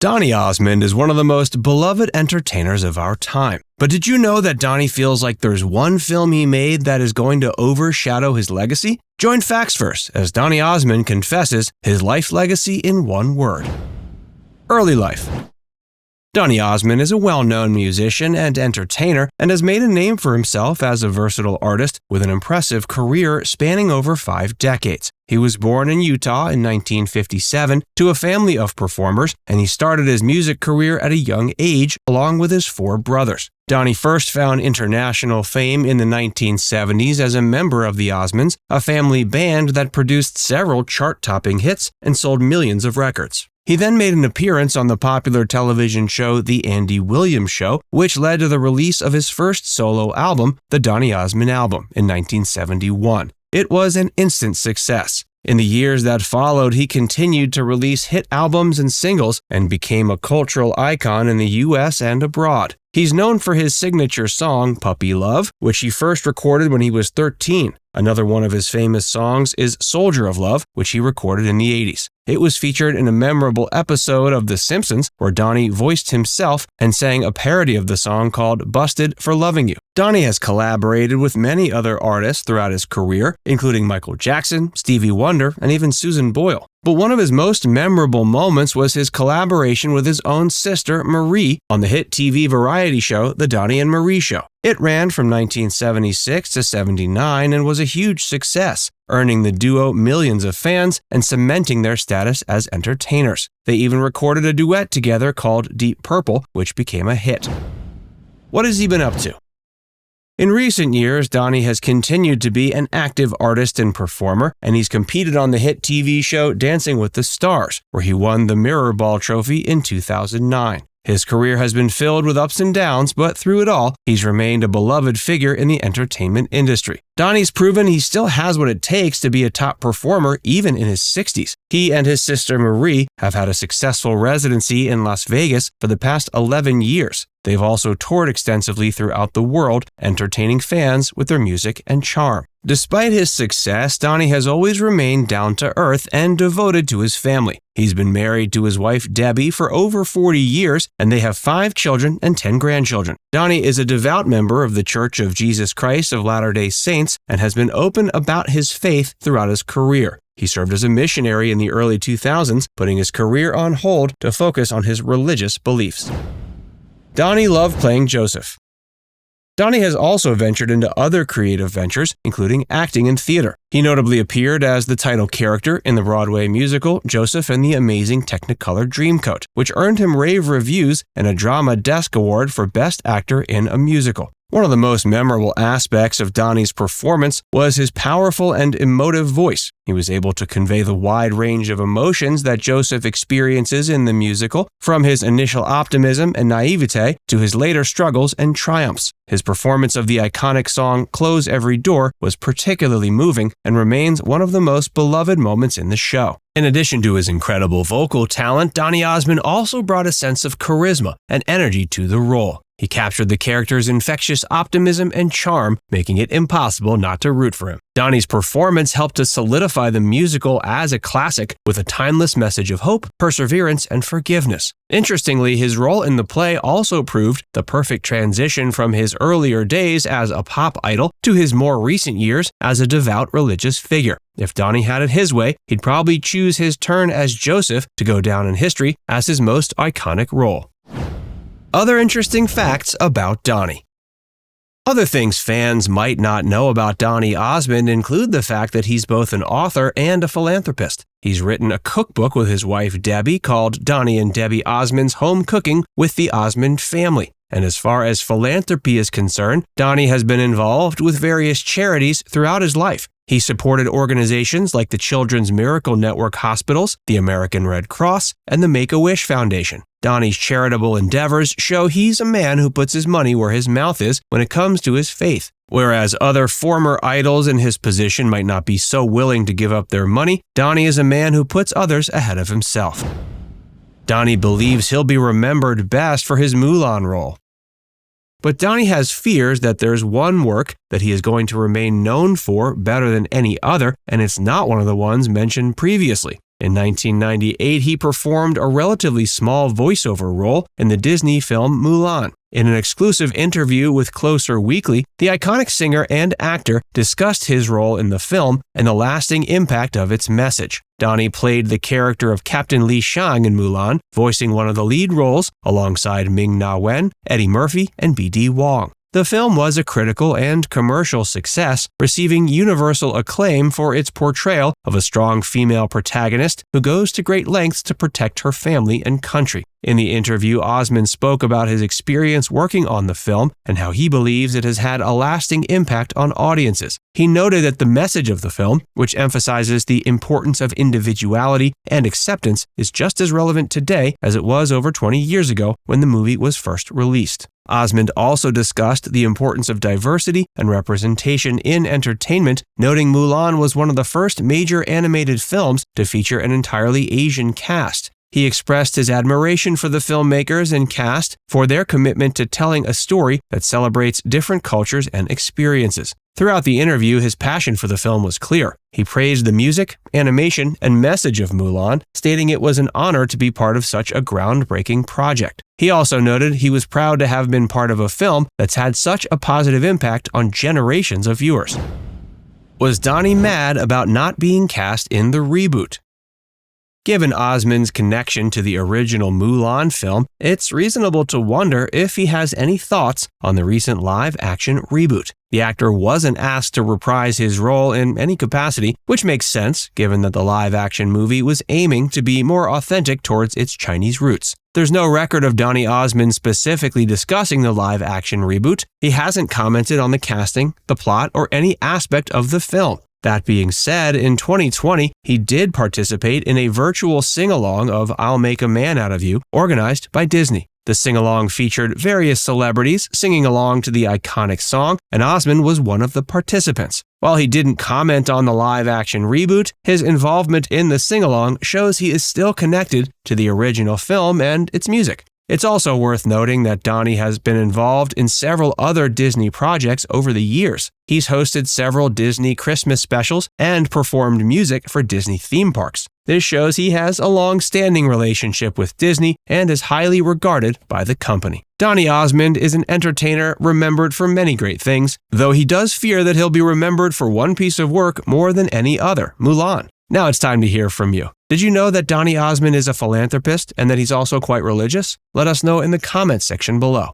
Donny Osmond is one of the most beloved entertainers of our time. But did you know that Donny feels like there's one film he made that is going to overshadow his legacy? Join Facts First as Donny Osmond confesses his life legacy in one word. Early life. Donny Osmond is a well-known musician and entertainer and has made a name for himself as a versatile artist with an impressive career spanning over 5 decades. He was born in Utah in 1957 to a family of performers, and he started his music career at a young age along with his 4 brothers. Donny first found international fame in the 1970s as a member of the Osmonds, a family band that produced several chart-topping hits and sold millions of records. He then made an appearance on the popular television show The Andy Williams Show, which led to the release of his first solo album, The Donny Osmond Album, in 1971. It was an instant success. In the years that followed, he continued to release hit albums and singles and became a cultural icon in the U.S. and abroad. He's known for his signature song, Puppy Love, which he first recorded when he was 13. Another one of his famous songs is Soldier of Love, which he recorded in the 80s. It was featured in a memorable episode of The Simpsons where Donny voiced himself and sang a parody of the song called Busted for Loving You. Donny has collaborated with many other artists throughout his career, including Michael Jackson, Stevie Wonder, and even Susan Boyle. But one of his most memorable moments was his collaboration with his own sister, Marie, on the hit TV variety show, The Donny and Marie Show. It ran from 1976 to 79 and was a huge success, earning the duo millions of fans and cementing their status as entertainers. They even recorded a duet together called Deep Purple, which became a hit. What has he been up to? In recent years, Donny has continued to be an active artist and performer, and he's competed on the hit TV show Dancing with the Stars, where he won the Mirror Ball Trophy in 2009. His career has been filled with ups and downs, but through it all, he's remained a beloved figure in the entertainment industry. Donny's proven he still has what it takes to be a top performer even in his 60s. He and his sister Marie have had a successful residency in Las Vegas for the past 11 years. They've also toured extensively throughout the world, entertaining fans with their music and charm. Despite his success, Donny has always remained down to earth and devoted to his family. He's been married to his wife Debbie for over 40 years, and they have 5 children and 10 grandchildren. Donny is a devout member of the Church of Jesus Christ of Latter-day Saints and has been open about his faith throughout his career. He served as a missionary in the early 2000s, putting his career on hold to focus on his religious beliefs. Donny loved playing Joseph. Donny has also ventured into other creative ventures, including acting and theater. He notably appeared as the title character in the Broadway musical Joseph and the Amazing Technicolor Dreamcoat, which earned him rave reviews and a Drama Desk Award for Best Actor in a Musical. One of the most memorable aspects of Donny's performance was his powerful and emotive voice. He was able to convey the wide range of emotions that Joseph experiences in the musical, from his initial optimism and naivete to his later struggles and triumphs. His performance of the iconic song Close Every Door was particularly moving and remains one of the most beloved moments in the show. In addition to his incredible vocal talent, Donny Osmond also brought a sense of charisma and energy to the role. He captured the character's infectious optimism and charm, making it impossible not to root for him. Donny's performance helped to solidify the musical as a classic with a timeless message of hope, perseverance, and forgiveness. Interestingly, his role in the play also proved the perfect transition from his earlier days as a pop idol to his more recent years as a devout religious figure. If Donny had it his way, he'd probably choose his turn as Joseph to go down in history as his most iconic role. Other interesting facts about Donny. Other things fans might not know about Donny Osmond include the fact that he's both an author and a philanthropist. He's written a cookbook with his wife Debbie called Donny and Debbie Osmond's Home Cooking with the Osmond Family. And as far as philanthropy is concerned, Donny has been involved with various charities throughout his life. He supported organizations like the Children's Miracle Network Hospitals, the American Red Cross, and the Make-A-Wish Foundation. Donny's charitable endeavors show he's a man who puts his money where his mouth is when it comes to his faith. Whereas other former idols in his position might not be so willing to give up their money, Donny is a man who puts others ahead of himself. Donny believes he'll be remembered best for his Mulan role. But Donny has fears that there's one work that he is going to remain known for better than any other, and it's not one of the ones mentioned previously. In 1998, he performed a relatively small voiceover role in the Disney film Mulan. In an exclusive interview with Closer Weekly, the iconic singer and actor discussed his role in the film and the lasting impact of its message. Donny played the character of Captain Li Shang in Mulan, voicing one of the lead roles alongside Ming-Na Wen, Eddie Murphy, and B.D. Wong. The film was a critical and commercial success, receiving universal acclaim for its portrayal of a strong female protagonist who goes to great lengths to protect her family and country. In the interview, Osmond spoke about his experience working on the film and how he believes it has had a lasting impact on audiences. He noted that the message of the film, which emphasizes the importance of individuality and acceptance, is just as relevant today as it was over 20 years ago when the movie was first released. Osmond also discussed the importance of diversity and representation in entertainment, noting Mulan was one of the first major animated films to feature an entirely Asian cast. He expressed his admiration for the filmmakers and cast for their commitment to telling a story that celebrates different cultures and experiences. Throughout the interview, his passion for the film was clear. He praised the music, animation, and message of Mulan, stating it was an honor to be part of such a groundbreaking project. He also noted he was proud to have been part of a film that's had such a positive impact on generations of viewers. Was Donny mad about not being cast in the reboot? Given Osmond's connection to the original Mulan film, it's reasonable to wonder if he has any thoughts on the recent live-action reboot. The actor wasn't asked to reprise his role in any capacity, which makes sense given that the live-action movie was aiming to be more authentic towards its Chinese roots. There's no record of Donny Osmond specifically discussing the live-action reboot. He hasn't commented on the casting, the plot, or any aspect of the film. That being said, in 2020, he did participate in a virtual sing-along of I'll Make a Man Out of You, organized by Disney. The sing-along featured various celebrities singing along to the iconic song, and Osmond was one of the participants. While he didn't comment on the live-action reboot, his involvement in the sing-along shows he is still connected to the original film and its music. It's also worth noting that Donny has been involved in several other Disney projects over the years. He's hosted several Disney Christmas specials and performed music for Disney theme parks. This shows he has a long-standing relationship with Disney and is highly regarded by the company. Donny Osmond is an entertainer remembered for many great things, though he does fear that he'll be remembered for one piece of work more than any other, Mulan. Now it's time to hear from you. Did you know that Donny Osmond is a philanthropist and that he's also quite religious? Let us know in the comments section below.